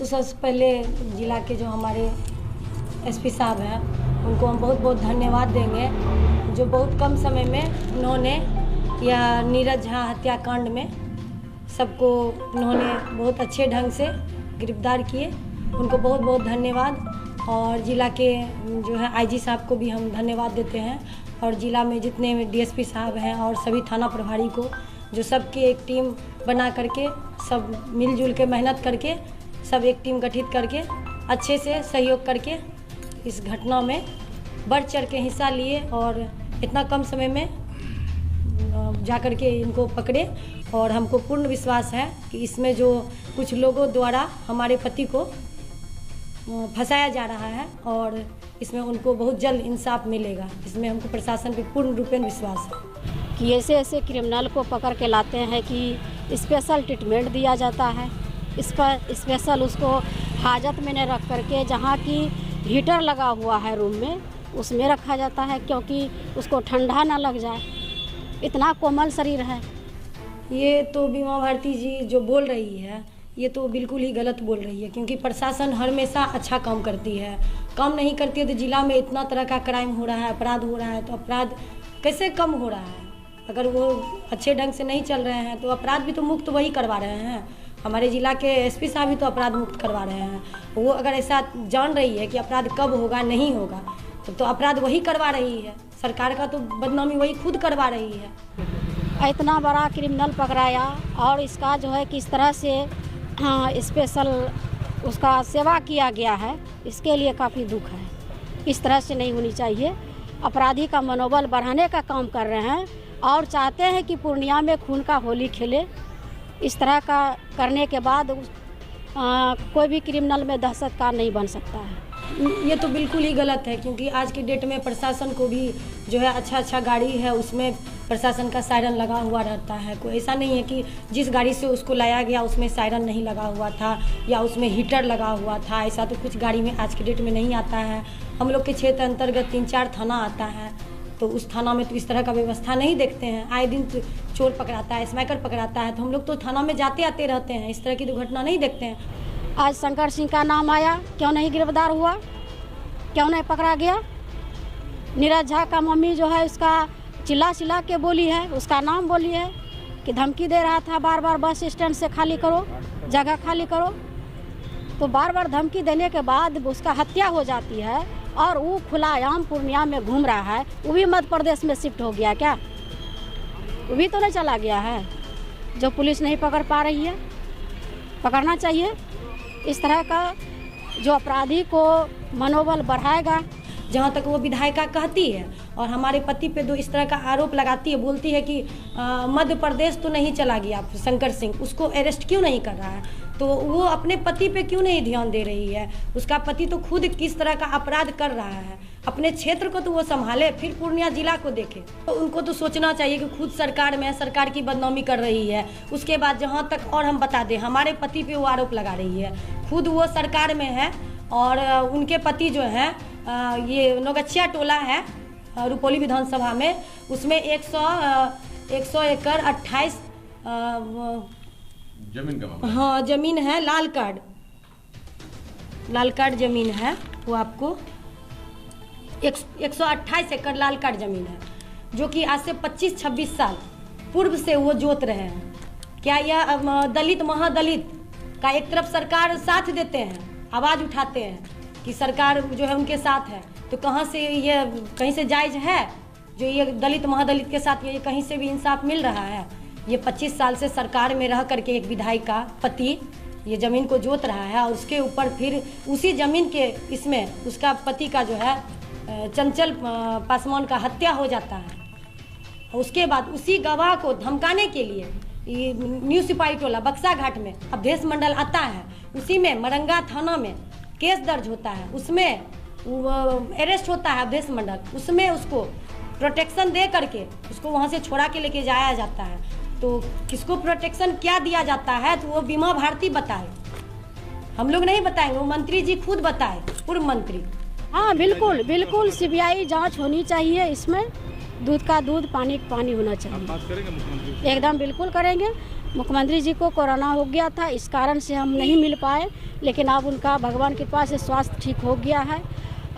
सबसे पहले जिला के जो हमारे एसपी साहब हैं उनको हम बहुत बहुत धन्यवाद देंगे, जो बहुत कम समय में उन्होंने यह नीरज झा हत्याकांड में सबको उन्होंने बहुत अच्छे ढंग से गिरफ्तार किए। उनको बहुत बहुत धन्यवाद। और जिला के जो है आईजी साहब को भी हम धन्यवाद देते हैं, और जिला में जितने डीएसपी साहब हैं और सभी थाना प्रभारी को, जो सबकी एक टीम बना करके सब मिलजुल के मेहनत करके सब एक टीम गठित करके अच्छे से सहयोग करके इस घटना में बढ़ चढ़ के हिस्सा लिए और इतना कम समय में जा कर के इनको पकड़े। और हमको पूर्ण विश्वास है कि इसमें जो कुछ लोगों द्वारा हमारे पति को फंसाया जा रहा है और इसमें उनको बहुत जल्द इंसाफ मिलेगा। इसमें हमको प्रशासन पे पूर्ण रूपेण विश्वास है कि ऐसे ऐसे क्रिमिनल को पकड़ के लाते हैं कि स्पेशल ट्रीटमेंट दिया जाता है। इस पर स्पेशल उसको हाजत में न रख करके जहाँ की हीटर लगा हुआ है रूम में उसमें रखा जाता है, क्योंकि उसको ठंडा ना लग जाए। इतना कोमल शरीर है। ये तो बीमा भारती जी जो बोल रही है ये तो बिल्कुल ही गलत बोल रही है, क्योंकि प्रशासन हमेशा अच्छा काम करती है। काम नहीं करती है तो जिला में इतना तरह का क्राइम हो रहा है, अपराध हो रहा है, तो अपराध कैसे कम हो रहा है? अगर वो अच्छे ढंग से नहीं चल रहे हैं तो अपराध भी तो मुक्त वही करवा रहे हैं। हमारे जिला के एसपी साहब भी तो अपराध मुक्त करवा रहे हैं। वो अगर ऐसा जान रही है कि अपराध कब होगा नहीं होगा तो अपराध वही करवा रही है। सरकार का तो बदनामी वही खुद करवा रही है। इतना बड़ा क्रिमिनल पकड़ाया और इसका जो है किस तरह से स्पेशल उसका सेवा किया गया है, इसके लिए काफ़ी दुख है। इस तरह से नहीं होनी चाहिए। अपराधी का मनोबल बढ़ाने का काम कर रहे हैं और चाहते हैं कि पूर्णिया में खून का होली खेले। इस तरह का करने के बाद कोई भी क्रिमिनल में दहशत का नहीं बन सकता है। ये तो बिल्कुल ही गलत है, क्योंकि आज के डेट में प्रशासन को भी जो है अच्छा गाड़ी है उसमें प्रशासन का सायरन लगा हुआ रहता है। कोई ऐसा नहीं है कि जिस गाड़ी से उसको लाया गया उसमें सायरन नहीं लगा हुआ था या उसमें हीटर लगा हुआ था। ऐसा तो कुछ गाड़ी में आज के डेट में नहीं आता है। हम लोग के क्षेत्र अंतर्गत 3-4 थाना आता है, तो उस थाना में तो इस तरह का व्यवस्था नहीं देखते हैं। आए दिन तो चोर पकड़ाता है, स्मैकर पकड़ाता है, तो हम लोग तो थाना में जाते आते रहते हैं, इस तरह की दुर्घटना नहीं देखते हैं। आज शंकर सिंह का नाम आया, क्यों नहीं गिरफ्तार हुआ, क्यों नहीं पकड़ा गया? नीरज झा का मम्मी जो है उसका चिल्ला के बोली है, उसका नाम बोली है कि धमकी दे रहा था बार बार बस स्टैंड से खाली करो, जगह खाली करो। तो बार बार धमकी देने के बाद उसका हत्या हो जाती है और वो खुलाआम पूर्णिया में घूम रहा है। वो भी मध्य प्रदेश में शिफ्ट हो गया क्या? वो भी तो नहीं चला गया है जो पुलिस नहीं पकड़ पा रही है? पकड़ना चाहिए। इस तरह का जो अपराधी को मनोबल बढ़ाएगा। जहाँ तक वो विधायिका कहती है और हमारे पति पे जो इस तरह का आरोप लगाती है, बोलती है कि मध्य प्रदेश तो नहीं चला गया शंकर सिंह, उसको अरेस्ट क्यों नहीं कर रहा है? तो वो अपने पति पे क्यों नहीं ध्यान दे रही है? उसका पति तो खुद किस तरह का अपराध कर रहा है, अपने क्षेत्र को तो वो संभाले, फिर पूर्णिया जिला को देखे। तो उनको तो सोचना चाहिए कि खुद सरकार में सरकार की बदनामी कर रही है। उसके बाद जहाँ तक और हम बता दें, हमारे पति पे वो आरोप लगा रही है। खुद वो सरकार में है और उनके पति जो है ये नौगछिया टोला है रुपौली विधानसभा में, उसमें 100 एकड़ 28 जमीन का हाँ जमीन है, लाल कार्ड जमीन है। वो आपको 128 एकड़ लाल कार्ड जमीन है, जो कि आज से 25-26 साल पूर्व से वो जोत रहे हैं। क्या यह दलित महादलित का एक तरफ सरकार साथ देते हैं, आवाज़ उठाते हैं कि सरकार जो है उनके साथ है, तो कहाँ से ये कहीं से जायज़ है जो ये दलित महादलित के साथ ये कहीं से भी इंसाफ मिल रहा है? ये 25 साल से सरकार में रह करके एक विधायक का पति ये ज़मीन को जोत रहा है और उसके ऊपर फिर उसी ज़मीन के इसमें उसका पति का जो है चंचल पासवान का हत्या हो जाता है। उसके बाद उसी गवाह को धमकाने के लिए ये न्यू सिपाही टोला बक्सा घाट में अभ्यास मंडल आता है, उसी में मरंगा थाना में केस दर्ज होता है, उसमें अरेस्ट होता है अभ्यास मंडल, उसमें उसको प्रोटेक्शन दे करके उसको वहाँ से छोड़ा के लेके जाया जाता है। तो किसको प्रोटेक्शन क्या दिया जाता है तो वो बीमा भारती बताए, हम लोग नहीं बताएंगे, वो मंत्री जी खुद बताए, पूर्व मंत्री। हाँ बिल्कुल बिल्कुल, सीबीआई जांच होनी चाहिए। इसमें दूध का दूध पानी का पानी होना चाहिए। बात करेंगे मुख्यमंत्री? एकदम बिल्कुल करेंगे। मुख्यमंत्री जी को कोरोना हो गया था, इस कारण से हम नहीं मिल पाए, लेकिन अब उनका भगवान की कृपा से स्वास्थ्य ठीक हो गया है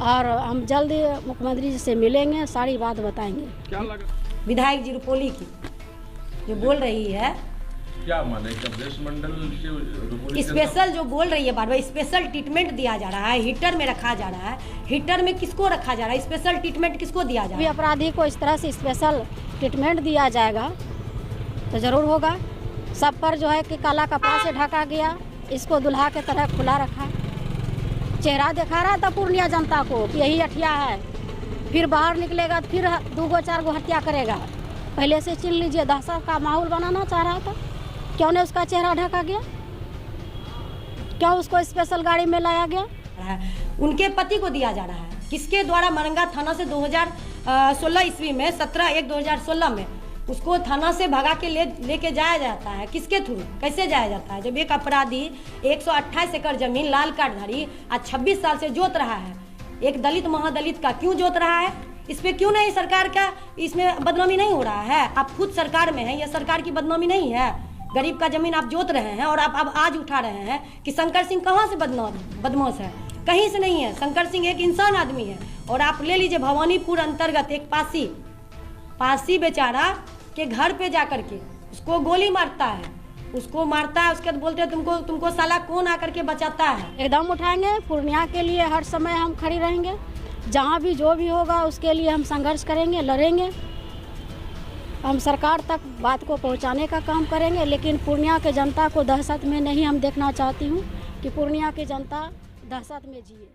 और हम जल्द मुख्यमंत्री जी से मिलेंगे, सारी बात बताएंगे। क्या लगा विधायक जी रुपोली की जो बोल रही है, क्या माने प्रदेश मंडल के स्पेशल जो बोल रही है बार बार, स्पेशल ट्रीटमेंट दिया जा रहा है, हीटर में रखा जा रहा है। हीटर में किसको रखा जा रहा है? स्पेशल ट्रीटमेंट किसको दिया जा अभी रहा है? अपराधी को इस तरह से स्पेशल ट्रीटमेंट दिया जाएगा तो ज़रूर होगा। सब पर जो है कि काला कपड़ा से ढका गया, इसको दुल्हा के तरह खुला रखा, चेहरा दिखा रहा था पूर्णिया जनता को कि यही हत्या है, फिर बाहर निकलेगा तो फिर 2-4 गो हत्या करेगा। पहले से चिन लीजिए, दहशत का माहौल बनाना चाह रहा था। क्यों ने उसका चेहरा ढका गया? क्यों उसको स्पेशल गाड़ी में लाया गया? उनके पति को दिया जा रहा है। किसके द्वारा? मरंगा थाना से 2016 ईस्वी में 17/1/2016 में उसको थाना से भगा के लेके जाया जाता है। किसके थ्रू? कैसे जाया जाता है? जब एक अपराधी 128 एकड़ जमीन लाल कार्डधारी आज 26 साल से जोत रहा है, एक दलित महादलित का क्यों जोत रहा है? इस पे क्यों नहीं सरकार का इसमें बदनामी नहीं हो रहा है? आप खुद सरकार में हैं, यह सरकार की बदनामी नहीं है। गरीब का जमीन आप जोत रहे हैं और आप अब आज उठा रहे हैं कि शंकर सिंह कहाँ से बदमाश है? कहीं से नहीं है। शंकर सिंह एक इंसान आदमी है। और आप ले लीजिए भवानीपुर अंतर्गत एक पासी बेचारा के घर पे जाकर के उसको गोली मारता है, उसको मारता है, उसके बाद बोलते हैं तुमको साला कौन आकर के बचाता है? एकदम उठाएंगे। पूर्णिया के लिए हर समय हम खड़ी रहेंगे। जहाँ भी जो भी होगा उसके लिए हम संघर्ष करेंगे, लड़ेंगे। हम सरकार तक बात को पहुंचाने का काम करेंगे, लेकिन पूर्णिया के जनता को दहशत में नहीं हम देखना चाहती हूँ कि पूर्णिया की जनता दहशत में जिए।